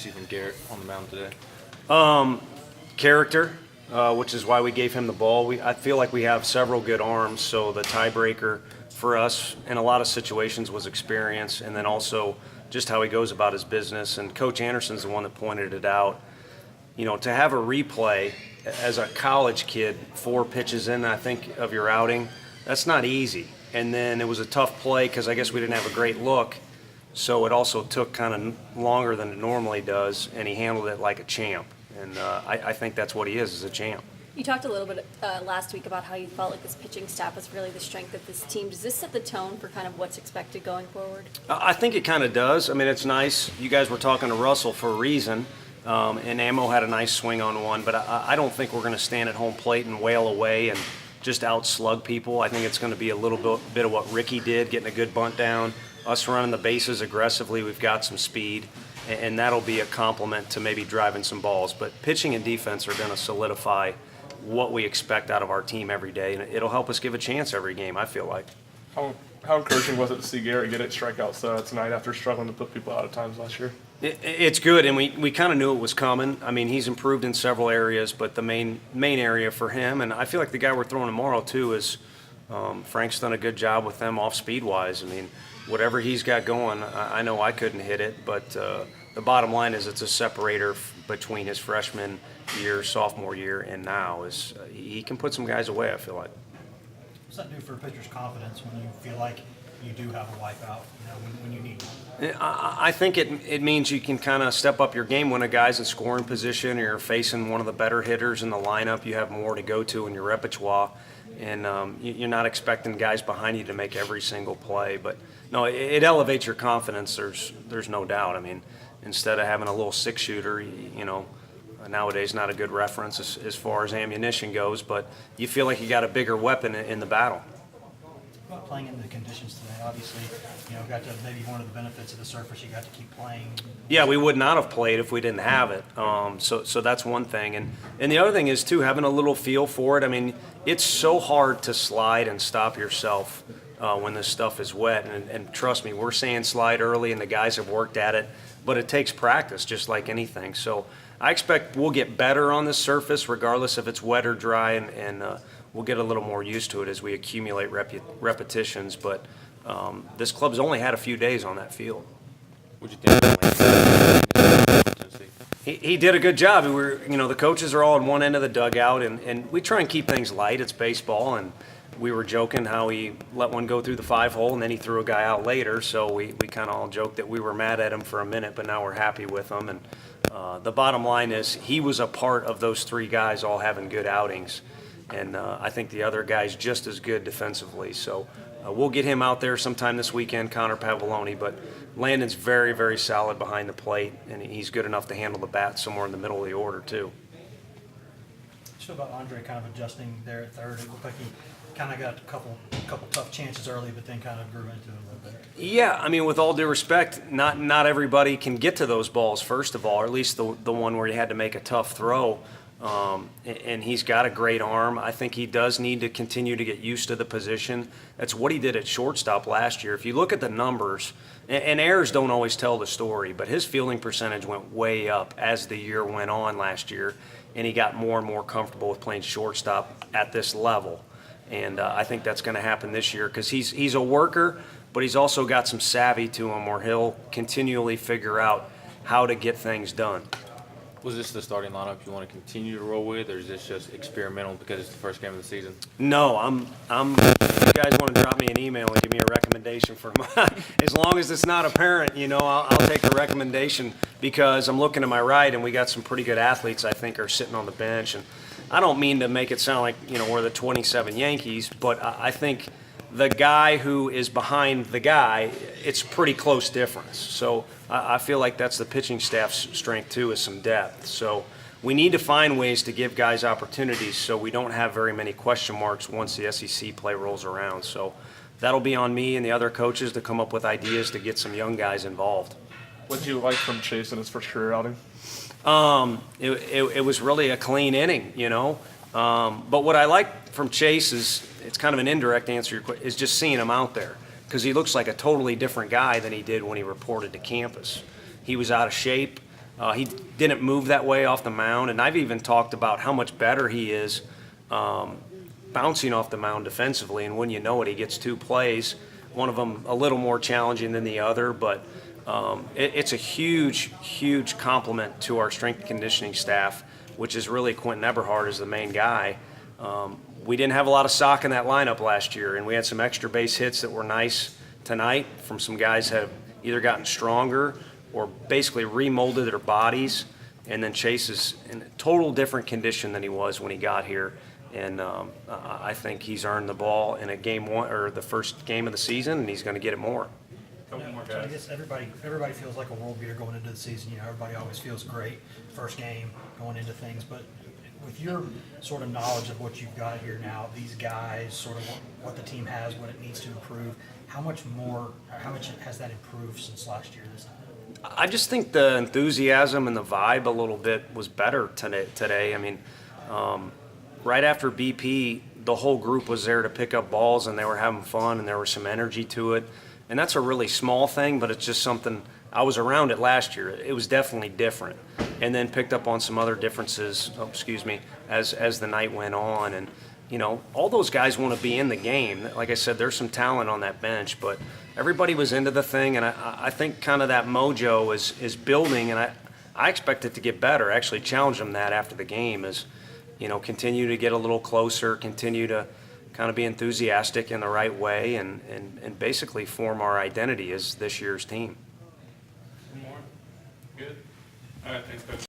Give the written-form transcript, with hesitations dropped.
see from Garrett on the mound today? Character, which is why we gave him the ball. I feel like we have several good arms, so the tiebreaker for us in a lot of situations was experience, and then also just how he goes about his business. And Coach Anderson's the one that pointed it out. You know, to have a replay as a college kid, 4 pitches in, I think, of your outing, that's not easy. And then it was a tough play because I guess we didn't have a great look, so it also took kind of longer than it normally does, and he handled it like a champ. And I think that's what he is a champ. You talked a little bit last week about how you felt like this pitching staff was really the strength of this team. Does this set the tone for kind of what's expected going forward? I think it kind of does. I mean, it's nice. You guys were talking to Russell for a reason, and Ammo had a nice swing on one, but I don't think we're going to stand at home plate and wail away and just outslug people. I think it's going to be a little bit of what Ricky did, getting a good bunt down, us running the bases aggressively. We've got some speed, and that'll be a complement to maybe driving some balls. But pitching and defense are going to solidify what we expect out of our team every day, and it'll help us give a chance every game, I feel like. How encouraging was it to see Garrett get 8 strikeouts tonight after struggling to put people out at times last year? It's good, and we kind of knew it was coming. I mean, he's improved in several areas, but the main area for him, and I feel like the guy we're throwing tomorrow too, is Frank's done a good job with them off speed-wise. I mean, whatever he's got going, I know I couldn't hit it, but the bottom line is it's a separator between his freshman year, sophomore year, and now. Is he can put some guys away, I feel like. What's that do for a pitcher's confidence when you feel like you do have a wipeout, you know, when you need one? I think it means you can kind of step up your game when a guy's in scoring position or you're facing one of the better hitters in the lineup. You have more to go to in your repertoire, and you're not expecting guys behind you to make every single play. But no, it elevates your confidence. There's no doubt. I mean, instead of having a little 6-shooter, you know, nowadays not a good reference as far as ammunition goes, but you feel like you got a bigger weapon in the battle. About playing in the conditions today, obviously, you know, got to maybe one of the benefits of the surface, you got to keep playing. Yeah, we would not have played if we didn't have it. So that's one thing, and the other thing is too having a little feel for it. I mean, it's so hard to slide and stop yourself when this stuff is wet, and trust me, we're saying slide early, and the guys have worked at it, but it takes practice just like anything. So I expect we'll get better on this surface regardless if it's wet or dry, and we'll get a little more used to it as we accumulate repetitions. But this club's only had a few days on that field. What'd you think? He did a good job. The coaches are all on one end of the dugout, and we try and keep things light. It's baseball, and we were joking how he let one go through the 5-hole, and then he threw a guy out later. So we kind of all joked that we were mad at him for a minute, but now we're happy with him. And the bottom line is he was a part of those 3 guys all having good outings. And I think the other guy's just as good defensively. So we'll get him out there sometime this weekend, Connor Pavoloni. But Landon's very, very solid behind the plate, and he's good enough to handle the bat somewhere in the middle of the order, too. Just about Andre kind of adjusting there at third. It looked like he kind of got a couple tough chances early, but then kind of grew into it a little bit. Yeah, I mean, with all due respect, not everybody can get to those balls, first of all, or at least the one where he had to make a tough throw. And he's got a great arm. I think he does need to continue to get used to the position. That's what he did at shortstop last year. If you look at the numbers, and errors don't always tell the story, but his fielding percentage went way up as the year went on last year, and he got more and more comfortable with playing shortstop at this level. And I think that's going to happen this year because he's a worker, but he's also got some savvy to him where he'll continually figure out how to get things done. Was this the starting lineup you want to continue to roll with, or is this just experimental because it's the first game of the season? No, if you guys want to drop me an email and give me a recommendation for as long as it's not apparent, I'll take a recommendation because I'm looking to my right and we got some pretty good athletes I think are sitting on the bench. And I don't mean to make it sound like, we're the 27 Yankees, but I think the guy who is behind the guy, it's pretty close difference. So I feel like that's the pitching staff's strength too, is some depth. So we need to find ways to give guys opportunities so we don't have very many question marks once the SEC play rolls around. So that'll be on me and the other coaches to come up with ideas to get some young guys involved. What did you like from Chase in his first career outing? It was really a clean inning, But what I like from Chase is, it's kind of an indirect answer to your question, is just seeing him out there because he looks like a totally different guy than he did when he reported to campus. He was out of shape. He didn't move that way off the mound, and I've even talked about how much better he is bouncing off the mound defensively, and when you know it, he gets 2 plays, one of them a little more challenging than the other, but it's a huge, huge compliment to our strength and conditioning staff, which is really Quentin Eberhard is the main guy. We didn't have a lot of stock in that lineup last year, and we had some extra base hits that were nice tonight from some guys that have either gotten stronger or basically remolded their bodies. And then Chase is in a total different condition than he was when he got here. And I think he's earned the ball in a game one or the first game of the season, and he's going to get it more. Couple more So I guys. guess everybody feels like a world beater going into the season. You know, everybody always feels great first game going into things. But with your sort of knowledge of what you've got here now, these guys, sort of what the team has, what it needs to improve, how much has that improved since last year this time? I just think the enthusiasm and the vibe a little bit was better today. I mean, right after BP, the whole group was there to pick up balls, and they were having fun, and there was some energy to it. And that's a really small thing, but it's just something. I was around it last year. It was definitely different. And then picked up on some other differences, as the night went on. And, you know, all those guys want to be in the game. Like I said, there's some talent on that bench, but everybody was into the thing, and I think kind of that mojo is building, and I expect it to get better. I actually challenged them that after the game is, you know, continue to get a little closer, continue to kind of be enthusiastic in the right way, and basically form our identity as this year's team. One more? Good? All right, thanks, Coach.